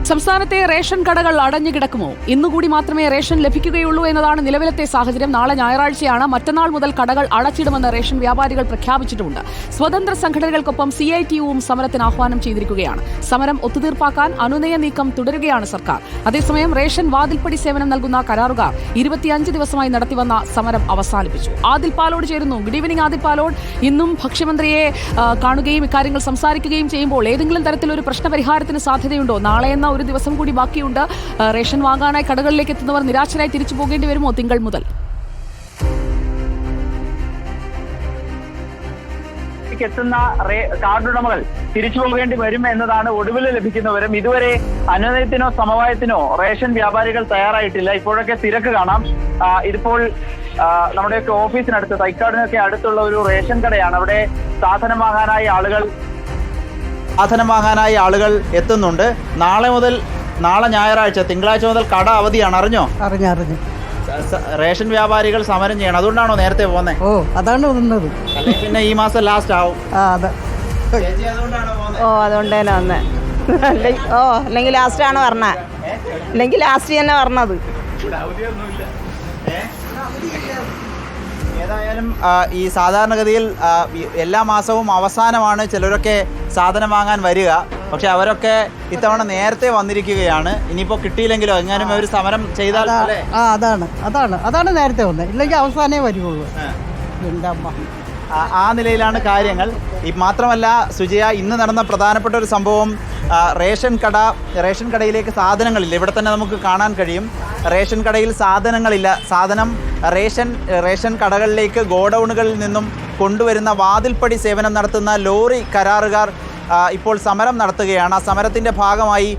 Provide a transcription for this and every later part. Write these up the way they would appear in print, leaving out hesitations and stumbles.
സംസ്ഥാനത്തെ റേഷൻ കടകൾ അടഞ്ഞുകിടക്കുമോ? ഇന്നുകൂടി മാത്രമേ റേഷൻ ലഭിക്കുകയുള്ളൂ എന്നതാണ് നിലവിലത്തെ സാഹചര്യം. നാളെ ഞായറാഴ്ചയാണ്. മറ്റന്നാൾ മുതൽ കടകൾ അടച്ചിടുമെന്ന് റേഷൻ വ്യാപാരികൾ പ്രഖ്യാപിച്ചിട്ടുമുണ്ട്. സ്വതന്ത്ര സംഘടനകൾക്കൊപ്പം CITUവും സമരത്തിന് ആഹ്വാനം ചെയ്തിരിക്കുകയാണ്. സമരം ഒത്തുതീർപ്പാക്കാൻ അനുനയ നീക്കം തുടരുകയാണ് സർക്കാർ. അതേസമയം റേഷൻ വാതിൽപ്പടി സേവനം നൽകുന്ന കരാറുകാർ 25 ദിവസമായി നടത്തിവന്ന സമരം അവസാനിപ്പിച്ചു. ആദിൽ പാലോട് ചേരുന്നു. Good evening Adil Palode. ഇന്നും ഭക്ഷ്യമന്ത്രിയെ കാണുകയും ഇക്കാര്യങ്ങൾ സംസാരിക്കുകയും ചെയ്യുമ്പോൾ ഏതെങ്കിലും തരത്തിലൊരു പ്രശ്നപരിഹാരത്തിന് സാധ്യതയുണ്ടോ? നാളെ എന്ന ഒരു ദിവസം കൂടി ബാക്കിയുണ്ട്. റേഷൻ വാങ്ങാനായി കടകളിലേക്ക് എത്തുന്നവർ നിരാശരായി തിരിച്ചു പോകേണ്ടി വരുമോ തിങ്കൾ മുതൽ? എത്തുന്ന കാർഡുടമകൾ തിരിച്ചു പോകേണ്ടി വരും എന്നതാണ് ഒടുവിൽ ലഭിക്കുന്ന വിവരം. ഇതുവരെ അനുനയത്തിനോ സമവായത്തിനോ റേഷൻ വ്യാപാരികൾ തയ്യാറായിട്ടില്ല. ഇപ്പോഴൊക്കെ തിരക്ക് കാണാം. ഇതിപ്പോൾ നമ്മുടെയൊക്കെ ഓഫീസിനടുത്ത് തൈക്കാടിനൊക്കെ അടുത്തുള്ള ഒരു റേഷൻ കടയാണ്. അവിടെ സാധനം വാങ്ങാനായി ആളുകൾ എത്തുന്നുണ്ട്. നാളെ ഞായറാഴ്ച, തിങ്കളാഴ്ച മുതൽ കട അവധിയാണ്. അറിഞ്ഞു. റേഷൻ വ്യാപാരികൾ സമരം ചെയ്യണം. അതുകൊണ്ടാണോ നേരത്തെ പോകുന്നത്? ഓ, അതാണ് വന്നത്. അല്ലെങ്കിൽ പിന്നെ ഈ മാസം ലാസ്റ്റ് ആവും. അതുകൊണ്ട് തന്നെ വന്നേ. അല്ലെങ്കിൽ ലാസ്റ്റ് ആണ് പറഞ്ഞത്. അല്ലെങ്കിൽ ലാസ്റ്റ് തന്നെ പറഞ്ഞത്. ഏതായാലും ഈ സാധാരണഗതിയിൽ എല്ലാ മാസവും അവസാനമാണ് ചിലരൊക്കെ സാധനം വാങ്ങാൻ വരിക. പക്ഷെ അവരൊക്കെ ഇത്തവണ നേരത്തെ വന്നിരിക്കുകയാണ്. ഇനിയിപ്പോൾ കിട്ടിയില്ലെങ്കിലോ എങ്ങാനും അവർ സമരം ചെയ്താൽ അതാണ് നേരത്തെ വന്നത്. ഇല്ലെങ്കിൽ അവസാനമേ വരികയുള്ളൂ. എൻ്റെ അമ്മ, ആ നിലയിലാണ് കാര്യങ്ങൾ. മാത്രമല്ല സുജയ, ഇന്ന് നടന്ന പ്രധാനപ്പെട്ട ഒരു സംഭവം, റേഷൻ കടയിലേക്ക് സാധനങ്ങളില്ല. ഇവിടെ തന്നെ നമുക്ക് കാണാൻ കഴിയും. റേഷൻ കടയിൽ സാധനങ്ങളില്ല. സാധനം റേഷൻ കടകളിലേക്ക് ഗോഡൌണുകളിൽ നിന്നും കൊണ്ടുവരുന്ന വാതിൽപ്പടി സേവനം നടത്തുന്ന ലോറി കരാറുകാർ ഇപ്പോൾ സമരം നടത്തുകയാണ്. ആ സമരത്തിൻ്റെ ഭാഗമായി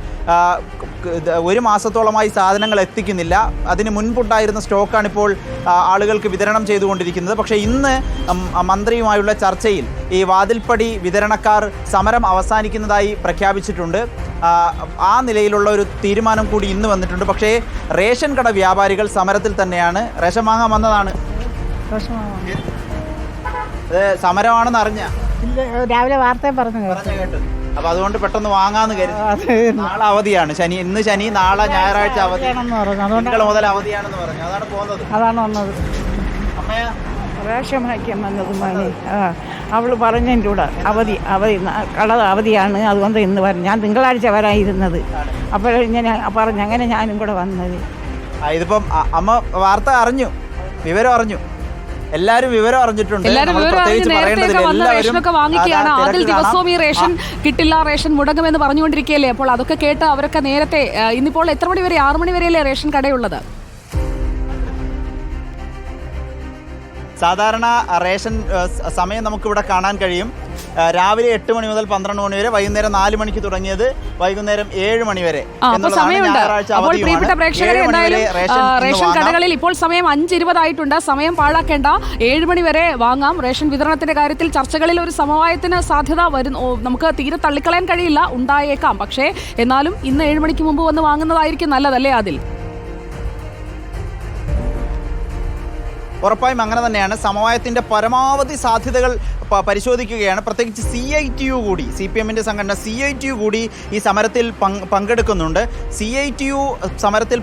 ഒരു മാസത്തോളമായി സാധനങ്ങൾ എത്തിക്കുന്നില്ല. അതിന് മുൻപുണ്ടായിരുന്ന സ്റ്റോക്കാണിപ്പോൾ ആളുകൾക്ക് വിതരണം ചെയ്തുകൊണ്ടിരിക്കുന്നത്. പക്ഷേ ഇന്ന് മന്ത്രിയുമായുള്ള ചർച്ചയിൽ ഈ വാതിൽപ്പടി വിതരണക്കാർ സമരം അവസാനിക്കുന്നതായി പ്രഖ്യാപിച്ചിട്ടുണ്ട്. ആ നിലയിലുള്ള ഒരു തീരുമാനം കൂടി ഇന്ന് വന്നിട്ടുണ്ട്. പക്ഷേ റേഷൻ കട വ്യാപാരികൾ സമരത്തിൽ തന്നെയാണ്. റേഷൻ വാങ്ങാൻ വന്നതാണ്. സമരമാണെന്ന് അറിഞ്ഞ രാവിലെ വാർത്ത പറഞ്ഞു കേട്ടു. അപ്പൊ അതുകൊണ്ട് പെട്ടെന്ന് വാങ്ങാന്ന് കരുതി. നാളെ അവധിയാണ്. ഇന്ന് ശനി, നാളെ ഞായറാഴ്ച അവധിയാണെന്ന് മുതൽ അവധിയാണെന്ന് പറഞ്ഞു. അതാണ് പോകുന്നത്. അതാണ് വന്നത്. അമ്മയാ റേഷൻ വാങ്ങിക്കാൻ വന്നത് മോനെ. അവൾ പറഞ്ഞതിൻ്റെ കൂടെ അവധി കട അവധിയാണ്, അതുകൊണ്ട് ഇന്ന് വരും. ഞാൻ തിങ്കളാഴ്ച വരായിരുന്നത്. അപ്പോഴിങ്ങനെ പറഞ്ഞു. അങ്ങനെ ഞാനും കൂടെ വന്നത്. ഇതിപ്പം അമ്മ വാർത്ത അറിഞ്ഞു, വിവരം അറിഞ്ഞു. എല്ലാവരും വിവരം അറിഞ്ഞിട്ടുണ്ട്. റേഷനൊക്കെ വാങ്ങിക്കുകയാണ്. അതിൽ ദിവസവും ഈ റേഷൻ കിട്ടില്ല, റേഷൻ മുടങ്ങുമെന്ന് പറഞ്ഞുകൊണ്ടിരിക്കുകയല്ലേ. അപ്പോൾ അതൊക്കെ കേട്ട് അവരൊക്കെ നേരത്തെ, ഇന്നിപ്പോൾ എത്ര മണി വരെ? 6 മണി വരെയല്ലേ റേഷൻ കടയുള്ളത്? സാധാരണ റേഷൻ സമയം നമുക്കിവിടെ കാണാൻ കഴിയും. രാവിലെ 8 മണി മുതൽ 12 മണി വരെ, വൈകുന്നേരം 4 മണിക്ക് തുടങ്ങിയത് വൈകുന്നേരം 7 മണി വരെ. അപ്പോൾ പ്രിയപ്പെട്ട പ്രേക്ഷകരെ, എന്തായാലും റേഷൻ കടകളിൽ ഇപ്പോൾ സമയം 5:20 ആയിട്ടുണ്ട്. സമയം പാഴാക്കേണ്ട. 7 മണി വരെ വാങ്ങാം. റേഷൻ വിതരണത്തിന്റെ കാര്യത്തിൽ ചർച്ചകളിൽ ഒരു സമവായത്തിന് സാധ്യത നമുക്ക് തീരെ തള്ളിക്കളയാൻ കഴിയില്ല. ഉണ്ടായേക്കാം. പക്ഷേ എന്നാലും ഇന്ന് 7 മണിക്ക് മുമ്പ് വന്ന് വാങ്ങുന്നതായിരിക്കും നല്ലതല്ലേ അതിൽ? ഉറപ്പായും അങ്ങനെ തന്നെയാണ്. സമവായത്തിൻ്റെ പരമാവധി സാധ്യതകൾ പരിശോധിക്കുകയാണ്. പ്രത്യേകിച്ച് CITU കൂടി, CPM-ൻ്റെ സംഘടന CITU കൂടി ഈ സമരത്തിൽ പങ്കെടുക്കുന്നുണ്ട്. CITU സമരത്തിൽ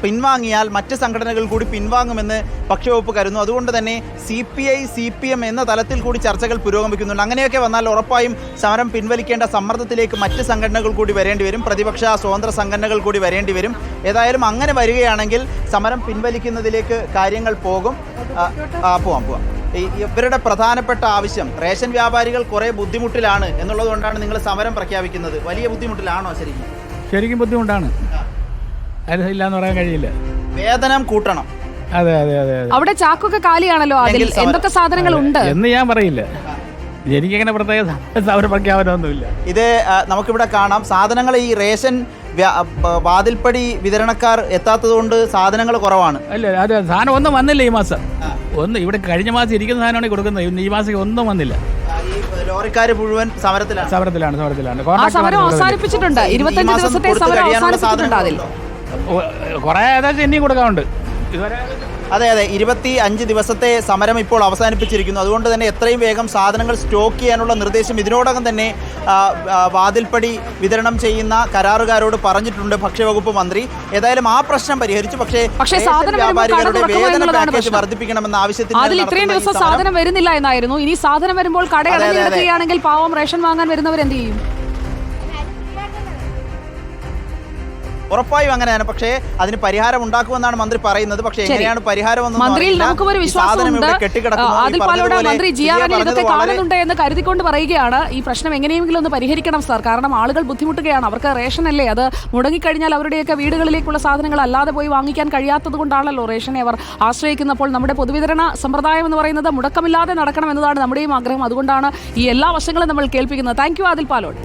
പിൻവാങ്ങിയാൽ മറ്റ് സംഘടനകൾ കൂടി പിൻവാങ്ങുമെന്ന് ഭക്ഷ്യവകുപ്പ് കരുതുന്നു. അതുകൊണ്ട് തന്നെ CPI CPM എന്ന തലത്തിൽ കൂടി ചർച്ചകൾ പുരോഗമിക്കുന്നുണ്ട്. അങ്ങനെയൊക്കെ വന്നാൽ ഉറപ്പായും സമരം പിൻവലിക്കേണ്ട സമ്മർദ്ദത്തിലേക്ക് മറ്റ് സംഘടനകൾ കൂടി വരേണ്ടി വരും. പ്രതിപക്ഷ സ്വതന്ത്ര സംഘടനകൾ കൂടി വരേണ്ടി വരും. ഏതായാലും അങ്ങനെ വരികയാണെങ്കിൽ സമരം പിൻവലിക്കുന്നതിലേക്ക് കാര്യങ്ങൾ പോകാം. ഇവരുടെ പ്രധാനപ്പെട്ട ആവശ്യം, റേഷൻ വ്യാപാരികൾ കുറേ ബുദ്ധിമുട്ടിലാണ് എന്നുള്ളത് കൊണ്ടാണ് നിങ്ങൾ സമരം പ്രഖ്യാപിക്കുന്നത്. വലിയ ബുദ്ധിമുട്ടിലാണോ? ശരിക്കും ബുദ്ധിമുട്ടാണ്. ഇല്ലാന്ന് പറയാൻ കഴിയില്ല. വേതനം കൂട്ടണം. അതെ. അവിടെ ചാക്കൊക്കെ കാലിയാണല്ലോ. അതിൽ എന്തൊക്കെ സാധനങ്ങൾ ഉണ്ട് എന്ന് ഞാൻ പറയില്ല. എനിക്കങ്ങനെ പ്രത്യേക സമര പ്രഖ്യാപനമൊന്നുമില്ല. ഇത് നമുക്കിവിടെ കാണാം. സാധനങ്ങൾ ഈ റേഷൻ വാതിൽപ്പടി വിതരണക്കാർ എത്താത്തത് കൊണ്ട് സാധനങ്ങൾ കുറവാണ്. അല്ല, അത് സാധനം ഒന്നും വന്നില്ല ഈ മാസം. ഇവിടെ കഴിഞ്ഞ മാസം ഇരിക്കുന്ന സാധനമാണ് കൊടുക്കുന്നത്. ഈ മാസം ഒന്നും വന്നില്ല. ലോറിക്കാർ മുഴുവൻ സമരത്തിലാണ്. സമരം അവസാനിപ്പിച്ചിട്ടുണ്ട്. 25 ദിവസത്തെ സമരം അവസാനിപ്പിച്ചിട്ടുണ്ട്. അതിൽ കുറെ ഏകദേശം ഇനിയും കൊടുക്കാറുണ്ട്. ഇതുവരെ അതെ 25 ദിവസത്തെ സമരം ഇപ്പോൾ അവസാനിപ്പിച്ചിരിക്കുന്നു. അതുകൊണ്ട് തന്നെ എത്രയും വേഗം സാധനങ്ങൾ സ്റ്റോക്ക് ചെയ്യാനുള്ള നിർദ്ദേശം ഇതിനോടകം തന്നെ വാതിൽപ്പടി വിതരണം ചെയ്യുന്ന കരാറുകാരോട് പറഞ്ഞിട്ടുണ്ട് ഭക്ഷ്യവകുപ്പ് മന്ത്രി. ഏതായാലും ആ പ്രശ്നം പരിഹരിച്ചു. പക്ഷേ സാധനം വ്യാപാരികളുടെ വേതന പാക്കേജ് പ്രശ്നം. വർദ്ധിപ്പിക്കണമെന്ന ആവശ്യത്തിന് അതിൽ ഇത്രയും ദിവസം സാധനം വരുന്നില്ല എന്നായിരുന്നു. ഇനി സാധനം വരുമ്പോൾ കട അടഞ്ഞു കിടക്കുകയാണെങ്കിൽ പാവം റേഷൻ വാങ്ങാൻ വരുന്നവർ എന്ത് ചെയ്യും? ഉറപ്പായും അങ്ങനെയാണ്. പക്ഷേ അതിന് പരിഹാരം ഉണ്ടാക്കുമെന്നാണ് മന്ത്രി പറയുന്നത്. പക്ഷേ എങ്ങനെയാണ് പരിഹാരം മന്ത്രിയിൽ നമുക്കൊരു വിശ്വാസമുണ്ട്. അതിൽ പാലോട് മന്ത്രി GR അനിൽ ഇതൊക്കെ കാണുന്നുണ്ട് എന്ന് കരുതിക്കൊണ്ട് പറയുകയാണ് ഈ പ്രശ്നം എങ്ങനെയെങ്കിലും ഒന്ന് പരിഹരിക്കണം സാർ. കാരണം ആളുകൾ ബുദ്ധിമുട്ടുകയാണ്. അവർക്ക് റേഷൻ അല്ലേ, അത് മുടങ്ങിക്കഴിഞ്ഞാൽ അവരുടെയൊക്കെ വീടുകളിലേക്കുള്ള സാധനങ്ങൾ അല്ലാതെ പോയി വാങ്ങിക്കാൻ കഴിയാത്തത് കൊണ്ടാണല്ലോ റേഷനെ അവർ ആശ്രയിക്കുന്നപ്പോൾ നമ്മുടെ പൊതുവിതരണ സമ്പ്രദായം എന്ന് പറയുന്നത് മുടക്കമില്ലാതെ നടക്കണം എന്നതാണ് നമ്മുടെയും ആഗ്രഹം. അതുകൊണ്ടാണ് ഈ എല്ലാ വശങ്ങളും നമ്മൾ കേൾപ്പിക്കുന്നത്. Thank you Adil Palode.